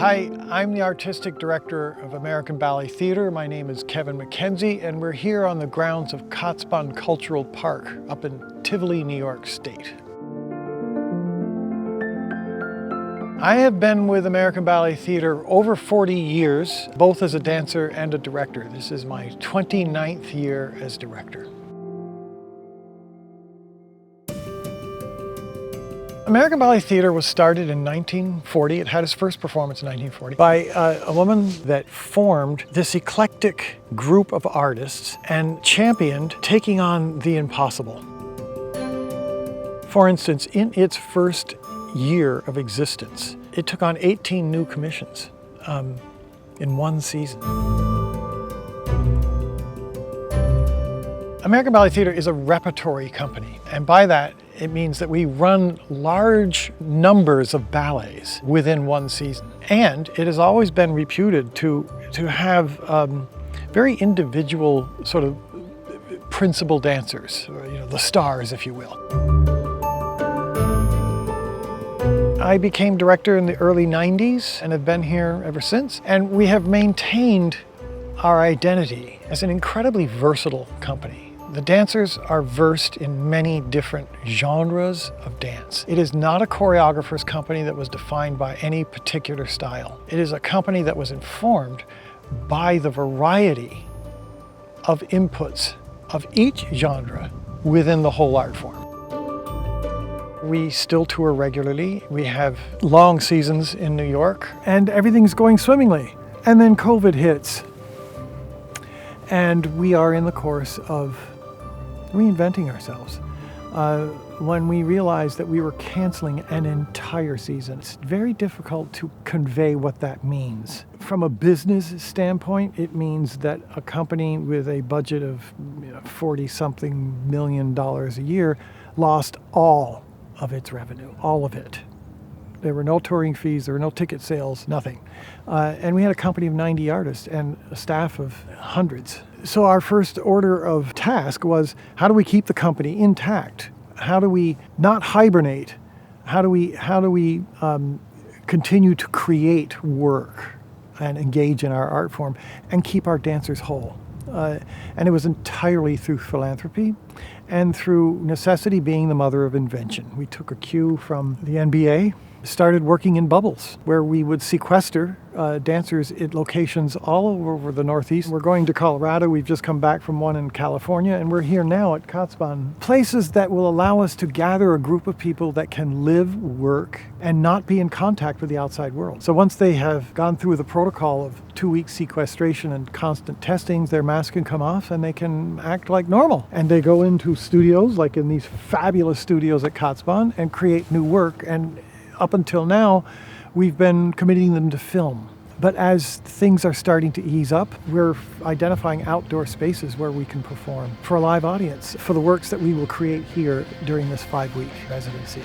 Hi, I'm the Artistic Director of American Ballet Theatre. My name is Kevin Mckenzie, and we're here on the grounds of Kotzebue Cultural Park up in Tivoli, New York State. I have been with American Ballet Theatre over 40 years, both as a dancer and a director. This is my 29th year as director. American Ballet Theatre was started in 1940. It had its first performance in 1940 by a woman that formed this eclectic group of artists and championed taking on the impossible. For instance, in its first year of existence, it took on 18 new commissions in one season. American Ballet Theatre is a repertory company, and by that it means that we run large numbers of ballets within one season. And it has always been reputed to have very individual sort of principal dancers, or, the stars, if you will. I became director in the early 90s and have been here ever since. And we have maintained our identity as an incredibly versatile company. The dancers are versed in many different genres of dance. It is not a choreographer's company that was defined by any particular style. It is a company that was informed by the variety of inputs of each genre within the whole art form. We still tour regularly. We have long seasons in New York, and everything's going swimmingly. And then COVID hits, and we are in the course of reinventing ourselves. When we realized that we were canceling an entire season, it's very difficult to convey what that means. From a business standpoint, it means that a company with a budget of $40-something million a year lost all of its revenue, all of it. There were no touring fees, there were no ticket sales, nothing. And we had a company of 90 artists and a staff of hundreds. So our first order of task was, how do we keep the company intact? How do we not hibernate? How do we continue to create work and engage in our art form and keep our dancers whole? And it was entirely through philanthropy and through necessity being the mother of invention. We took a cue from the NBA, started working in bubbles where we would sequester dancers at locations all over the Northeast. We're going to Colorado. We've just come back from one in California, and we're here now at Kotzebue. Places that will allow us to gather a group of people that can live, work, and not be in contact with the outside world. So once they have gone through the protocol of 2-week sequestration and constant testings, their mask can come off and they can act like normal. And they go into studios, like in these fabulous studios at Kotzebue, and create new work. And up until now, we've been committing them to film. But as things are starting to ease up, we're identifying outdoor spaces where we can perform for a live audience for the works that we will create here during this 5-week residency.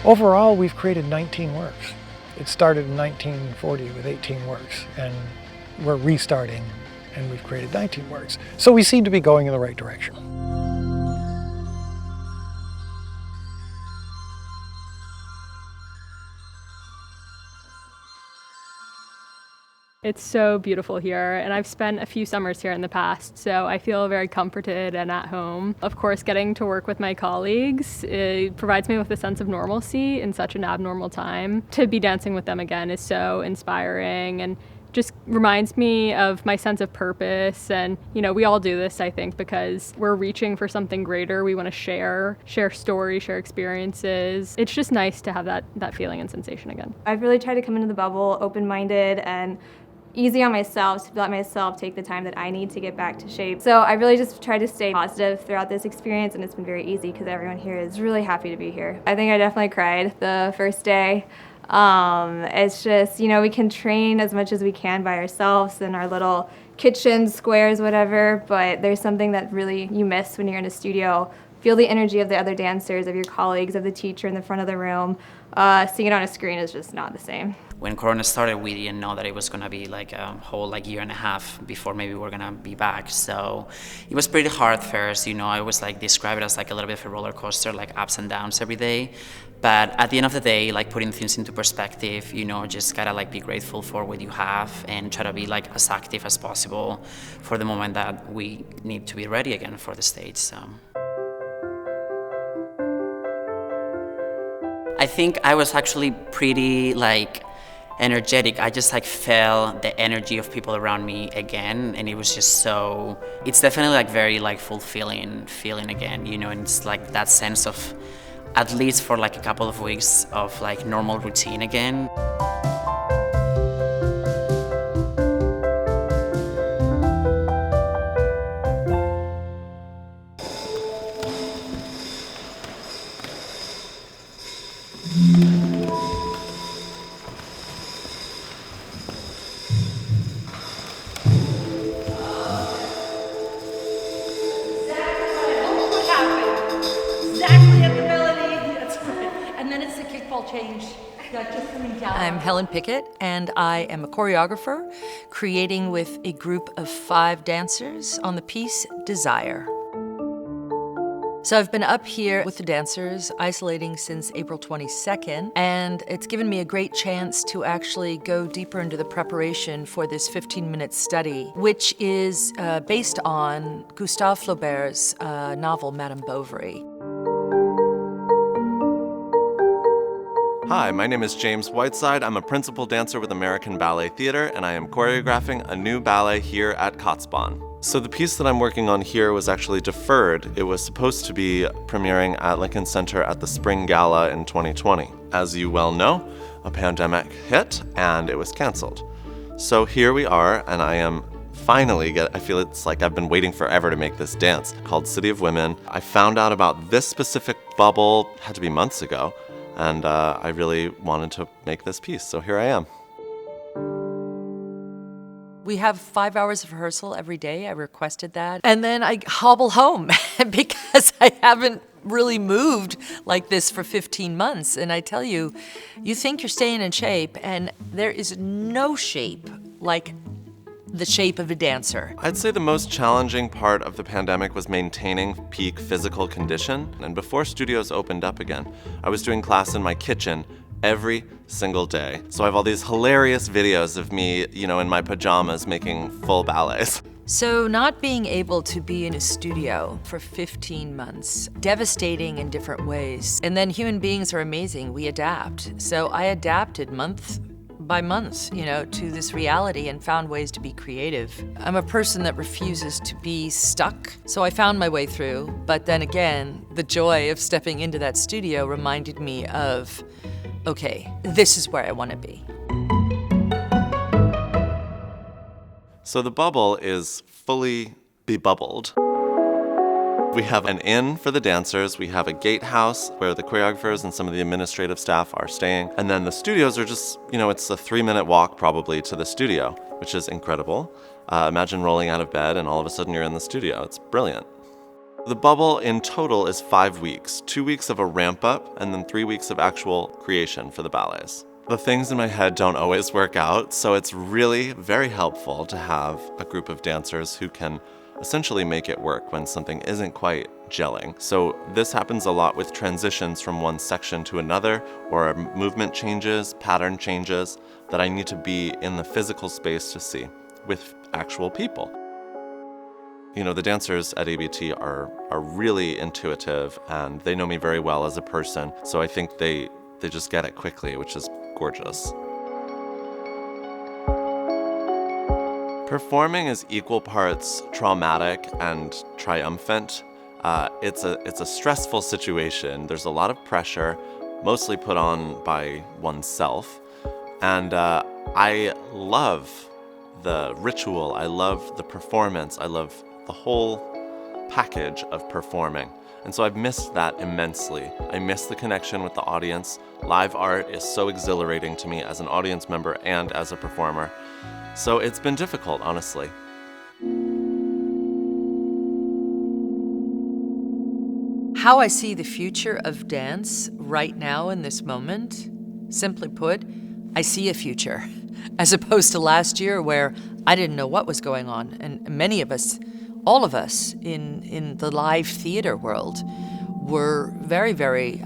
Overall, we've created 19 works. It started in 1940 with 18 works, and we're restarting, and we've created 19 works. So we seem to be going in the right direction. It's so beautiful here, and I've spent a few summers here in the past, so I feel very comforted and at home. Of course, getting to work with my colleagues, it provides me with a sense of normalcy in such an abnormal time. To be dancing with them again is so inspiring and just reminds me of my sense of purpose. And we all do this, I think, because we're reaching for something greater. We want to share stories, share experiences. It's just nice to have that feeling and sensation again. I've really tried to come into the bubble open-minded and easy on myself, to let myself take the time that I need to get back to shape. So I really just tried to stay positive throughout this experience, and it's been very easy because everyone here is really happy to be here. I think I definitely cried the first day. It's just, we can train as much as we can by ourselves in our little kitchen squares, whatever, but there's something that really you miss when you're in a studio. Feel the energy of the other dancers, of your colleagues, of the teacher in the front of the room. Seeing it on a screen is just not the same. When Corona started, we didn't know that it was gonna be like a whole like year and a half before maybe we're gonna be back. So it was pretty hard first, you know. I was like describe it as like a little bit of a roller coaster, like ups and downs every day. But at the end of the day, like putting things into perspective, you know, just gotta like be grateful for what you have and try to be like as active as possible for the moment that we need to be ready again for the States. So. I think I was actually pretty like energetic. I just like felt the energy of people around me again, and it was just so, it's definitely like very like fulfilling feeling again, you know, and it's like that sense of, at least for like a couple of weeks of like normal routine again. I'm Helen Pickett, and I am a choreographer creating with a group of 5 dancers on the piece Desire. So I've been up here with the dancers, isolating since April 22nd, and it's given me a great chance to actually go deeper into the preparation for this 15-minute study, which is based on Gustave Flaubert's novel, Madame Bovary. Hi, my name is James Whiteside. I'm a principal dancer with American Ballet Theatre, and I am choreographing a new ballet here at Kotzebue. So the piece that I'm working on here was actually deferred. It was supposed to be premiering at Lincoln Center at the Spring Gala in 2020. As you well know, a pandemic hit and it was canceled. So here we are, and I am finally I feel it's like I've been waiting forever to make this dance called City of Women. I found out about this specific bubble, had to be months ago, and I really wanted to make this piece, so here I am. We have 5 hours of rehearsal every day. I requested that. And then I hobble home because I haven't really moved like this for 15 months. And I tell you, you think you're staying in shape, and there is no shape like the shape of a dancer. I'd say the most challenging part of the pandemic was maintaining peak physical condition. And before studios opened up again, I was doing class in my kitchen every single day. So I have all these hilarious videos of me, you know, in my pajamas making full ballets. So not being able to be in a studio for 15 months, devastating in different ways. And then human beings are amazing, we adapt. So I adapted month by month, you know, to this reality and found ways to be creative. I'm a person that refuses to be stuck, so I found my way through. But then again, the joy of stepping into that studio reminded me of, okay, this is where I want to be. So the bubble is fully bebubbled. We have an inn for the dancers, we have a gatehouse where the choreographers and some of the administrative staff are staying, and then the studios are just, you know, it's a 3-minute walk probably to the studio, which is incredible. Imagine rolling out of bed and all of a sudden you're in the studio. It's brilliant. The bubble in total is 5 weeks, 2 weeks of a ramp up and then 3 weeks of actual creation for the ballets. The things in my head don't always work out, so it's really very helpful to have a group of dancers who can essentially make it work when something isn't quite gelling. So this happens a lot with transitions from one section to another, or movement changes, pattern changes, that I need to be in the physical space to see with actual people. You know, the dancers at ABT are really intuitive, and they know me very well as a person, so I think they just get it quickly, which is gorgeous. Performing is equal parts traumatic and triumphant. It's a stressful situation. There's a lot of pressure, mostly put on by oneself. And I love the ritual. I love the performance. I love the whole package of performing. And so I've missed that immensely. I miss the connection with the audience. Live art is so exhilarating to me as an audience member and as a performer. So it's been difficult, honestly. How I see the future of dance right now in this moment, simply put, I see a future, as opposed to last year where I didn't know what was going on. And many of us, all of us in the live theater world were very, very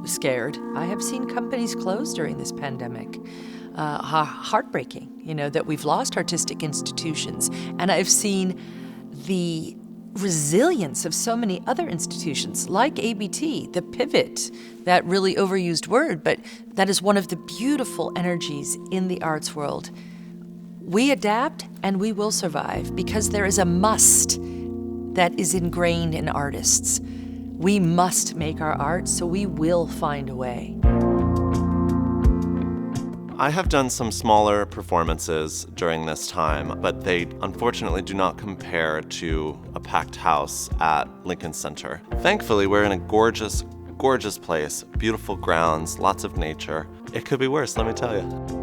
scared. I have seen companies close during this pandemic. Heartbreaking, that we've lost artistic institutions. And I've seen the resilience of so many other institutions like ABT, the pivot, that really overused word, but that is one of the beautiful energies in the arts world. We adapt and we will survive because there is a must that is ingrained in artists. We must make our art, so we will find a way. I have done some smaller performances during this time, but they unfortunately do not compare to a packed house at Lincoln Center. Thankfully, we're in a gorgeous, gorgeous place, beautiful grounds, lots of nature. It could be worse, let me tell you.